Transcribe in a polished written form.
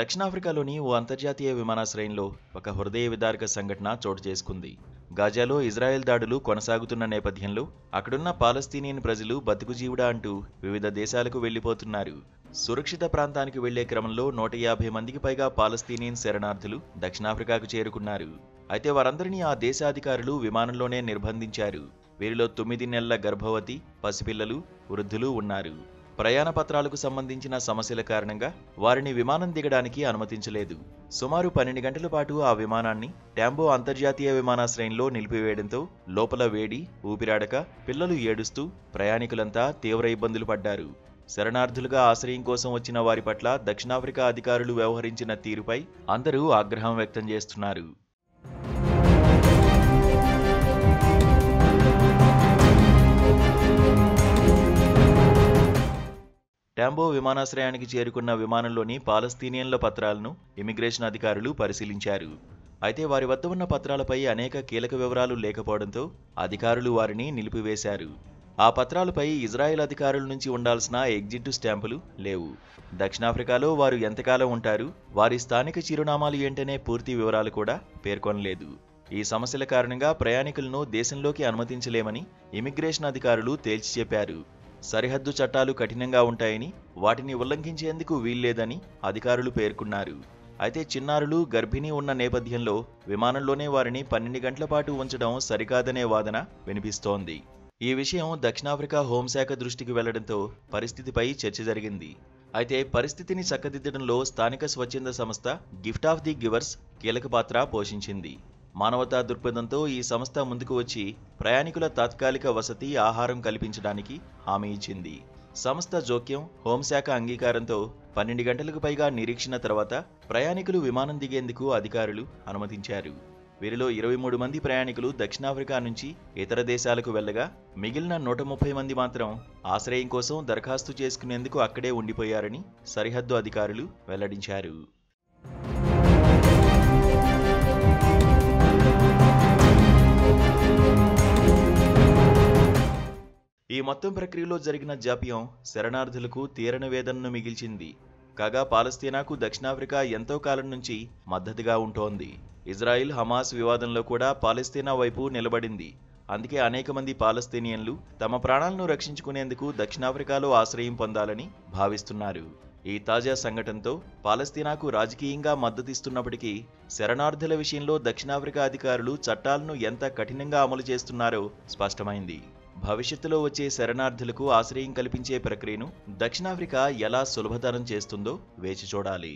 దక్షిణాఫ్రికాలోని ఓ అంతర్జాతీయ విమానాశ్రయంలో ఒక హృదయ విదారక సంఘటన చోటు చేసుకుంది. గాజాలో ఇజ్రాయెల్ దాడులు కొనసాగుతున్న నేపథ్యంలో అక్కడున్న పాలస్తీనియన్ ప్రజలు బతుకుజీవుడా అంటూ వివిధ దేశాలకు వెళ్లిపోతున్నారు. సురక్షిత ప్రాంతానికి వెళ్లే క్రమంలో 150 మందికి పైగా పాలస్తీనియన్ శరణార్థులు దక్షిణాఫ్రికాకు చేరుకున్నారు. అయితే వారందరినీ ఆ దేశ అధికారులు విమానంలోనే నిర్బంధించారు. వీరిలో 9 నెలల గర్భవతి, పసిపిల్లలు, వృద్ధులు ఉన్నారు. ప్రయాణ పత్రాలకు సంబంధించిన సమస్యల కారణంగా వారిని విమానం దిగడానికి అనుమతించలేదు. సుమారు 12 గంటల పాటు ఆ విమానాన్ని టాంబో అంతర్జాతీయ విమానాశ్రయంలో నిలిపివేయడంతో లోపల వేడి, ఊపిరాడక, పిల్లలు ఏడుస్తూ ప్రయాణికులంతా తీవ్ర ఇబ్బందులు పడ్డారు. శరణార్థులుగా ఆశ్రయం కోసం వచ్చిన వారి పట్ల దక్షిణాఫ్రికా అధికారులు వ్యవహరించిన తీరుపై అందరూ ఆగ్రహం వ్యక్తం చేస్తున్నారు. టాంబో విమానాశ్రయానికి చేరుకున్న విమానంలోని పాలస్తీనియన్ల పత్రాలను ఇమిగ్రేషన్ అధికారులు పరిశీలించారు. అయితే వారి వద్ద ఉన్న పత్రాలపై అనేక కీలక వివరాలు లేకపోవడంతో అధికారులు వారిని నిలిపివేశారు. ఆ పత్రాలపై ఇజ్రాయెల్ అధికారుల నుంచి ఉండాల్సిన ఎగ్జిట్ స్టాంపులు లేవు. దక్షిణాఫ్రికాలో వారు ఎంతకాలం ఉంటారు, వారి స్థానిక చిరునామాలు ఏంటనే పూర్తి వివరాలు కూడా పేర్కొనలేదు. ఈ సమస్యల కారణంగా ప్రయాణికులను దేశంలోకి అనుమతించలేమని ఇమిగ్రేషన్ అధికారులు తేల్చి చెప్పారు. సరిహద్దు చట్టాలు కఠినంగా ఉంటాయని, వాటిని ఉల్లంఘించేందుకు వీల్లేదని అధికారులు పేర్కొన్నారు. అయితే చిన్నారులు, గర్భిణీ ఉన్న నేపథ్యంలో విమానంలోనే వారిని 12 గంటల పాటు ఉంచడం సరికాదనే వాదన వినిపిస్తోంది. ఈ విషయం దక్షిణాఫ్రికా హోంశాఖ దృష్టికి వెళ్లడంతో పరిస్థితిపై చర్చ జరిగింది. అయితే పరిస్థితిని చక్కదిద్దడంలో స్థానిక స్వచ్ఛంద సంస్థ గిఫ్ట్ ఆఫ్ ది గివర్స్ కీలక పాత్ర పోషించింది. మానవతా దృక్పథంతో ఈ సంస్థ ముందుకు వచ్చి ప్రయాణికుల తాత్కాలిక వసతి, ఆహారం కల్పించడానికి హామీ ఇచ్చింది. సంస్థ జోక్యం, హోంశాఖ అంగీకారంతో 12 గంటలకు పైగా నిరీక్షణ తర్వాత ప్రయాణికులు విమానం దిగేందుకు అధికారులు అనుమతించారు. వీరిలో 23 మంది ప్రయాణికులు దక్షిణాఫ్రికా నుంచి ఇతర దేశాలకు వెళ్లగా, మిగిలిన 130 మంది మాత్రం ఆశ్రయం కోసం దరఖాస్తు చేసుకునేందుకు అక్కడే ఉండిపోయారని సరిహద్దు అధికారులు వెల్లడించారు. ఈ మొత్తం ప్రక్రియలో జరిగిన జాప్యం శరణార్థులకు తీరని వేదనను మిగిల్చింది. కాగా పాలస్తీనాకు దక్షిణాఫ్రికా ఎంతో కాలం నుంచి మద్దతుగా ఉంటోంది. ఇజ్రాయిల్ హమాస్ వివాదంలో కూడా పాలస్తీనా వైపు నిలబడింది. అందుకే అనేక మంది పాలస్తీనియన్లు తమ ప్రాణాలను రక్షించుకునేందుకు దక్షిణాఫ్రికాలో ఆశ్రయం పొందాలని భావిస్తున్నారు. ఈ తాజా సంఘటనతో పాలస్తీనాకు రాజకీయంగా మద్దతిస్తున్నప్పటికీ శరణార్థుల విషయంలో దక్షిణాఫ్రికా అధికారులు చట్టాలను ఎంత కఠినంగా అమలు చేస్తున్నారో స్పష్టమైంది. భవిష్యత్తులో వచ్చే శరణార్థులకు ఆశ్రయం కల్పించే ప్రక్రియను దక్షిణాఫ్రికా ఎలా సులభతరం చేస్తుందో వేచి చూడాలి.